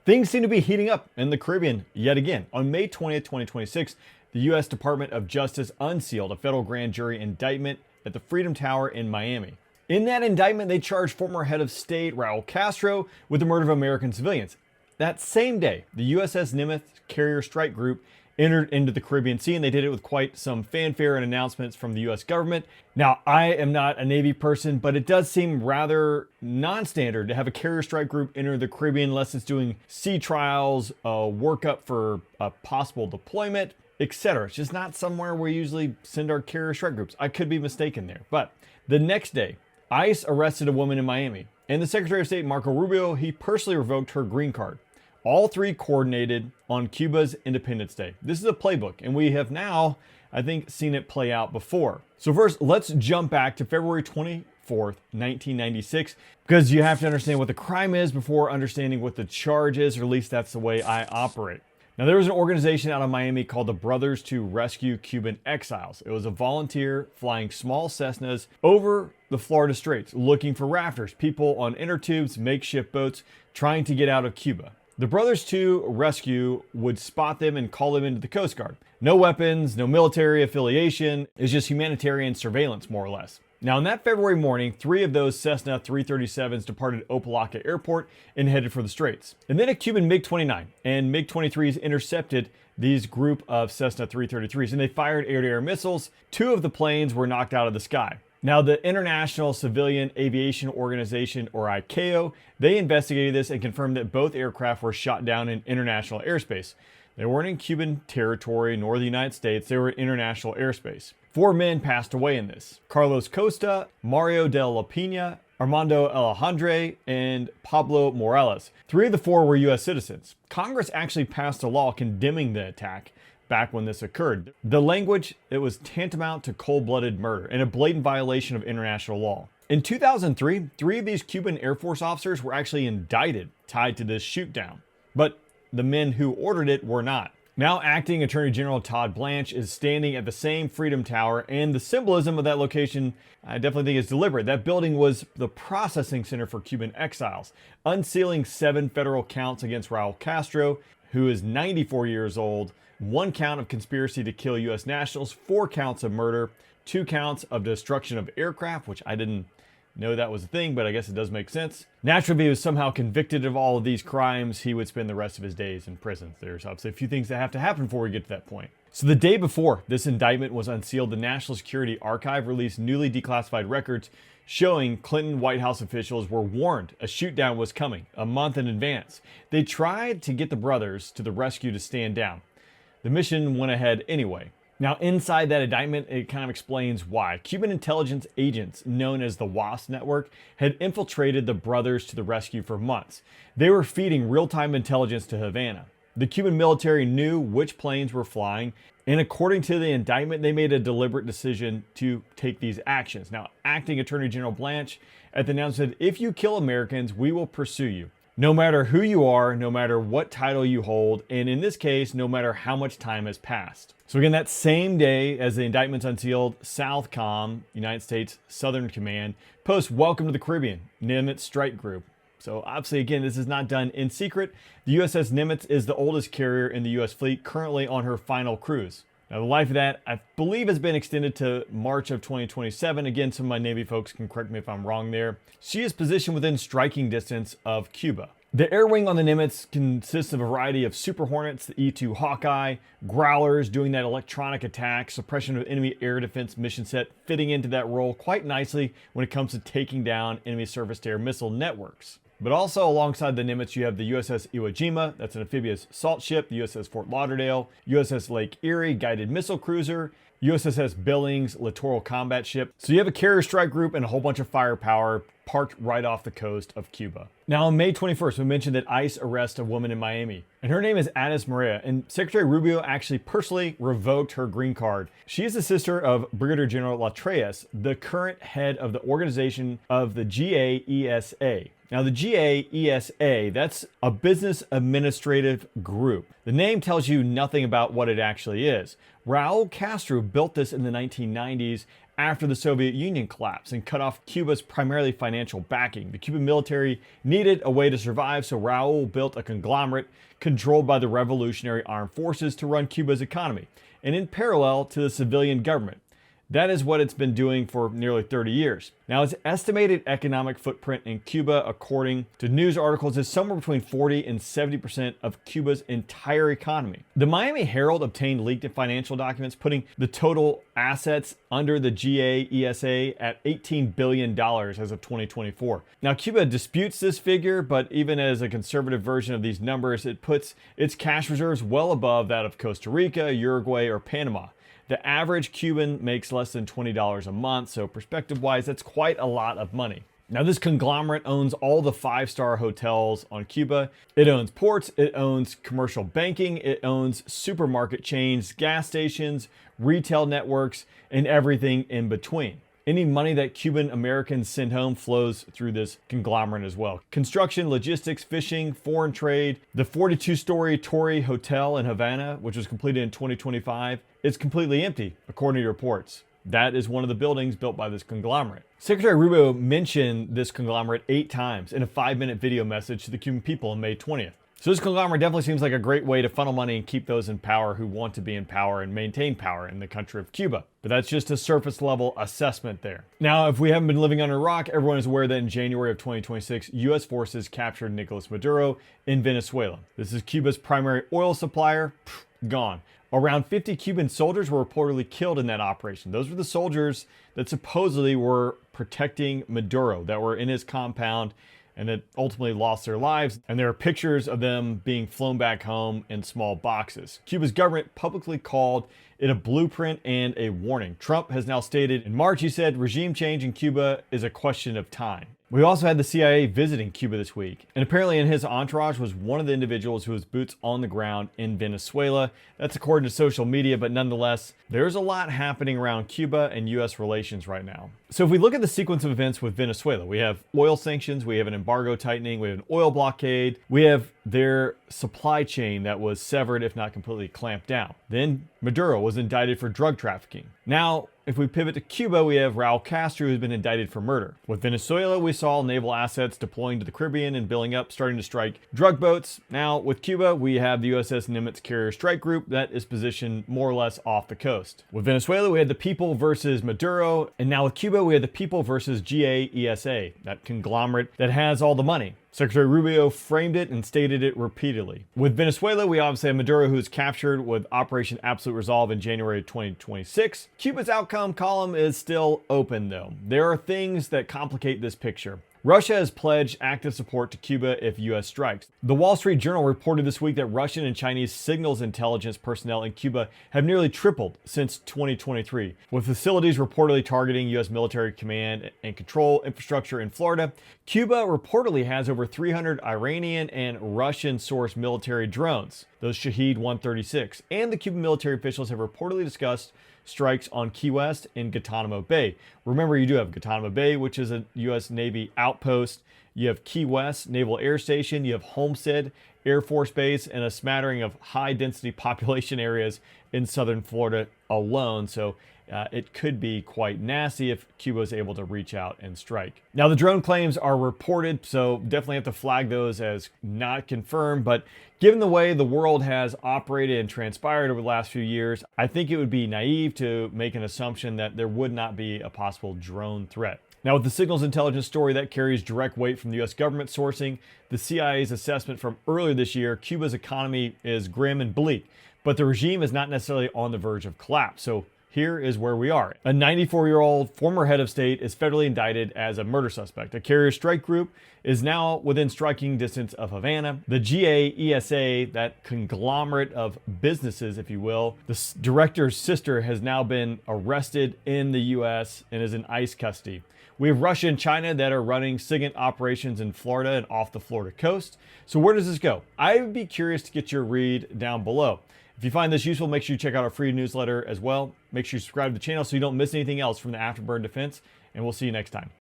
Things seem to be heating up in the Caribbean yet again. On May 20th, 2026, the U.S. Department of Justice unsealed a federal grand jury indictment at the Freedom Tower in Miami. In that indictment, they charged former head of state Raul Castro with the murder of American civilians. That same day, the USS Nimitz carrier strike group entered into the Caribbean Sea, and they did it with quite some fanfare and announcements from the U.S. government. Now, I am not a Navy person, but it does seem rather non-standard to have a carrier strike group enter the Caribbean unless it's doing sea trials, workup for a possible deployment, etc. It's just not somewhere we usually send our carrier strike groups. I could be mistaken there. But the next day, ICE arrested a woman in Miami, and the Secretary of State, Marco Rubio, he personally revoked her green card. All three coordinated on Cuba's Independence Day. This is a playbook, and we have now, I think, seen it play out before. So first, let's jump back to February 24th, 1996, because you have to understand what the crime is before understanding what the charge is, or at least that's the way I operate. Now, there was an organization out of Miami called the Brothers to Rescue Cuban Exiles. It was a volunteer flying small Cessnas over the Florida Straits, looking for rafters, people on inner tubes, makeshift boats, trying to get out of Cuba. The Brothers to Rescue would spot them and call them into the Coast Guard. No weapons, no military affiliation. It's just humanitarian surveillance, more or less. Now, on that February morning, 3 of those Cessna 337s departed Opa-locka Airport and headed for the Straits. And then a Cuban MiG-29 and MiG-23s intercepted these group of Cessna 333s, and they fired air-to-air missiles. 2 of the planes were knocked out of the sky. Now, the International Civilian Aviation Organization, or ICAO, they investigated this and confirmed that both aircraft were shot down in international airspace. They weren't in Cuban territory nor the United States, they were in international airspace. 4 men passed away in this: Carlos Costa, Mario de la Pina, Armando Alejandre, and Pablo Morales. 3 of the 4 were U.S. citizens. Congress actually passed a law condemning the attack back when this occurred. The language, it was tantamount to cold-blooded murder and a blatant violation of international law. In 2003, 3 of these Cuban Air Force officers were actually indicted, tied to this shootdown. But the men who ordered it were not. Now, Acting Attorney General Todd Blanche is standing at the same Freedom Tower, and the symbolism of that location, I definitely think is deliberate. That building was the processing center for Cuban exiles, unsealing 7 federal counts against Raul Castro, who is 94 years old, 1 count of conspiracy to kill U.S. nationals, 4 counts of murder, 2 counts of destruction of aircraft, which I didn't know that was a thing, but I guess it does make sense. Naturally, if he was somehow convicted of all of these crimes, he would spend the rest of his days in prison. There's obviously a few things that have to happen before we get to that point. So the day before this indictment was unsealed, the National Security Archive released newly declassified records showing Clinton White House officials were warned a shootdown was coming a month in advance. They tried to get the brothers to the rescue to stand down. The mission went ahead anyway. Now, inside that indictment, it kind of explains why. Cuban intelligence agents, known as the WASP network, had infiltrated the Brothers to the Rescue for months. They were feeding real-time intelligence to Havana. The Cuban military knew which planes were flying, and according to the indictment, they made a deliberate decision to take these actions. Now, Acting Attorney General Blanche at the announcement said, "If you kill Americans, we will pursue you. No matter who you are, no matter what title you hold, and in this case, no matter how much time has passed." So again, that same day as the indictment's unsealed, SOUTHCOM, United States Southern Command, posts "Welcome to the Caribbean, Nimitz Strike Group." So obviously, again, this is not done in secret. The USS Nimitz is the oldest carrier in the U.S. fleet, currently on her final cruise. Now, the life of that, I believe, has been extended to March of 2027. Again, some of my Navy folks can correct me if I'm wrong there. She is positioned within striking distance of Cuba. The air wing on the Nimitz consists of a variety of Super Hornets, the E-2 Hawkeye, Growlers doing that electronic attack, suppression of enemy air defense mission set, fitting into that role quite nicely when it comes to taking down enemy surface-to-air missile networks. But also alongside the Nimitz, you have the USS Iwo Jima, that's an amphibious assault ship, the USS Fort Lauderdale, USS Lake Erie, guided missile cruiser, USS Billings, littoral combat ship. So you have a carrier strike group and a whole bunch of firepower parked right off the coast of Cuba. Now, on May 21st, we mentioned that ICE arrested a woman in Miami, and her name is Anis Maria, and Secretary Rubio actually personally revoked her green card. She is the sister of Brigadier General Latreyes, the current head of the organization of the GAESA. Now, the GAESA, that's a business administrative group. The name tells you nothing about what it actually is. Raul Castro built this in the 1990s after the Soviet Union collapsed and cut off Cuba's primarily financial backing. The Cuban military needed a way to survive, so Raul built a conglomerate controlled by the Revolutionary Armed Forces to run Cuba's economy, and in parallel to the civilian government. That is what it's been doing for nearly 30 years. Now, its estimated economic footprint in Cuba, according to news articles, is somewhere between 40 and 70% of Cuba's entire economy. The Miami Herald obtained leaked financial documents, putting the total assets under the GAESA at $18 billion as of 2024. Now, Cuba disputes this figure, but even as a conservative version of these numbers, it puts its cash reserves well above that of Costa Rica, Uruguay, or Panama. The average Cuban makes less than $20 a month, so perspective-wise, that's quite a lot of money. Now, this conglomerate owns all the five-star hotels on Cuba. It owns ports, it owns commercial banking, it owns supermarket chains, gas stations, retail networks, and everything in between. Any money that Cuban Americans send home flows through this conglomerate as well. Construction, logistics, fishing, foreign trade. The 42-story Torre Hotel in Havana, which was completed in 2025, is completely empty, according to reports. That is one of the buildings built by this conglomerate. Secretary Rubio mentioned this conglomerate 8 times in a 5-minute video message to the Cuban people on May 20th. So this conglomerate definitely seems like a great way to funnel money and keep those in power who want to be in power and maintain power in the country of Cuba. But that's just a surface level assessment there. Now, if we haven't been living under a rock, everyone is aware that in January of 2026, U.S. forces captured Nicolas Maduro in Venezuela. This is Cuba's primary oil supplier. Gone. Around 50 Cuban soldiers were reportedly killed in that operation. Those were the soldiers that supposedly were protecting Maduro, that were in his compound, and that ultimately lost their lives. And there are pictures of them being flown back home in small boxes. Cuba's government publicly called it a blueprint and a warning. Trump has now stated in March, he said, regime change in Cuba is a question of time. We also had the CIA visiting Cuba this week, and apparently in his entourage was one of the individuals who was boots on the ground in Venezuela. That's according to social media, but nonetheless, there's a lot happening around Cuba and U.S. relations right now. So if we look at the sequence of events with Venezuela, we have oil sanctions, we have an embargo tightening, we have an oil blockade, we have their supply chain that was severed, if not completely clamped down. Then Maduro was indicted for drug trafficking. Now, if we pivot to Cuba, we have Raul Castro, who's been indicted for murder. With Venezuela, we saw naval assets deploying to the Caribbean and building up, starting to strike drug boats. Now, with Cuba, we have the USS Nimitz carrier strike group that is positioned more or less off the coast. With Venezuela, we had the people versus Maduro. And now with Cuba, we had the people versus GAESA, that conglomerate that has all the money. Secretary Rubio framed it and stated it repeatedly. With Venezuela, we obviously have Maduro, who was captured with Operation Absolute Resolve in January 2026. Cuba's outcome column is still open, though. There are things that complicate this picture. Russia has pledged active support to Cuba if U.S. strikes. The Wall Street Journal reported this week that Russian and Chinese signals intelligence personnel in Cuba have nearly tripled since 2023, with facilities reportedly targeting U.S. military command and control infrastructure in Florida. Cuba reportedly has over 300 Iranian and Russian-sourced military drones, those Shahed 136, and the Cuban military officials have reportedly discussed strikes on Key West and Guantanamo Bay. Remember, you do have Guantanamo Bay, which is a U.S. Navy outpost. You have Key West Naval Air Station. You have Homestead Air Force Base and a smattering of high-density population areas in southern Florida alone. So it could be quite nasty if Cuba is able to reach out and strike. Now, the drone claims are reported, so definitely have to flag those as not confirmed. But given the way the world has operated and transpired over the last few years, I think it would be naive to make an assumption that there would not be a possible drone threat. Now, with the signals intelligence story, that carries direct weight from the U.S. government sourcing. The CIA's assessment from earlier this year, Cuba's economy is grim and bleak, but the regime is not necessarily on the verge of collapse. So here is where we are. A 94-year-old former head of state is federally indicted as a murder suspect. A carrier strike group is now within striking distance of Havana. The GAESA, that conglomerate of businesses, if you will, the director's sister has now been arrested in the U.S. and is in ICE custody. We have Russia and China that are running SIGINT operations in Florida and off the Florida coast. So where does this go? I would be curious to get your read down below. If you find this useful, make sure you check out our free newsletter as well. Make sure you subscribe to the channel so you don't miss anything else from the Afterburn Defense, and we'll see you next time.